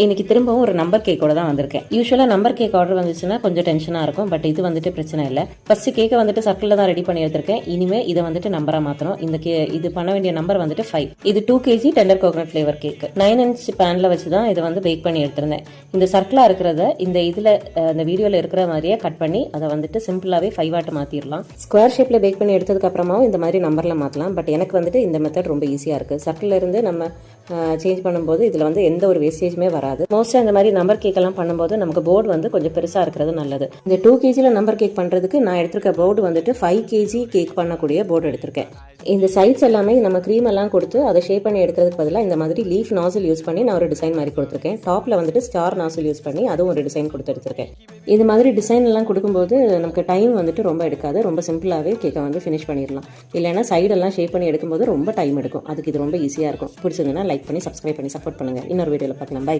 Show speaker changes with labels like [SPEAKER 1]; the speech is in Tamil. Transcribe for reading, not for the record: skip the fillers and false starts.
[SPEAKER 1] இன்னைக்கு திரும்பவும் ஒரு நம்பர் கேக்கோட தான் வந்திருக்கேன். யூஸ்வலாக நம்பர் கேக் ஆர்டர் வந்துச்சுன்னா கொஞ்சம் டென்ஷனாக இருக்கும். பட் இது வந்துட்டு பிரச்சனை இல்லை. ஃபர்ஸ்ட் கேக்கை வந்துட்டு சர்க்கிளில் தான் ரெடி பண்ணி எடுத்திருக்கேன். இனிமே இதை வந்துட்டு நம்பராக மாற்றணும். இது பண்ண வேண்டிய நம்பர் வந்துட்டு 5. இது 2 kg tender coconut flavour cake. 9 inch பேனில் வச்சு தான் இதை வந்து பேக் பண்ணி எடுத்திருந்தேன். இந்த சர்க்கிளாக இருக்கிறத இந்த வீடியோவில் இருக்கிற மாதிரியே கட் பண்ணி அதை வந்துட்டு சிம்பிளாகவே 5 ஆட்டு மாற்றிடலாம். ஸ்கொயர் ஷேப்பில் பேக் பண்ணி எடுத்ததுக்கு அப்புறமாவும் இந்த மாதிரி நம்பரில் மாற்றலாம். பட் எனக்கு வந்துட்டு இந்த மெத்தட் ரொம்ப ஈஸியாக இருக்குது. சர்க்கிளில் இருந்து நம்ம சேஞ்ச் பண்ணும்போது இதில் வந்து எந்த ஒரு வேஸ்டேஜுமே வராது. மோஸ்ட்டாக இந்த மாதிரி நம்பர் கேக் எல்லாம் பண்ணும்போது நமக்கு போர்டு வந்து கொஞ்சம் பெருசாக இருக்கிறது நல்லது. இந்த 2 kg நம்பர் கேக் பண்ணுறதுக்கு நான் எடுத்திருக்க போர்டு வந்துட்டு 5 kg கேக் பண்ணக்கூடிய போர்டு எடுத்திருக்கேன். இந்த சைட்ஸ் எல்லாமே நம்ம க்ரீம் எல்லாம் கொடுத்து அதை ஷேப் பண்ணி எடுக்கிறதுக்கு பதிலாக இந்த மாதிரி லீஃப் நாசில் யூஸ் பண்ணி நான் ஒரு டிசைன் மாதிரி கொடுத்துருக்கேன். டாப்பில் வந்துட்டு ஸ்டார் நாசில் யூஸ் பண்ணி அதுவும் ஒரு டிசைன் கொடுத்து எடுத்திருக்கேன். இது மாதிரி டிசைன் எல்லாம் கொடுக்கும்போது நமக்கு டைம் வந்துட்டு ரொம்ப எடுக்காது. ரொம்ப சிம்பிளாகவே கேக்கை வந்து ஃபினிஷ் பண்ணிடலாம். இல்லைன்னா சைடெல்லாம் ஷேப் பண்ணி எடுக்கும்போது ரொம்ப டைம் எடுக்கும். அதுக்கு இது ரொம்ப ஈஸியாக இருக்கும். பிடிச்சதுன்னா லைக் பண்ணி சப்ஸ்கிரைப் பண்ணி சப்போர்ட் பண்ணுங்கள். இன்னொரு வீடியோவில் பார்க்கலாம். பை.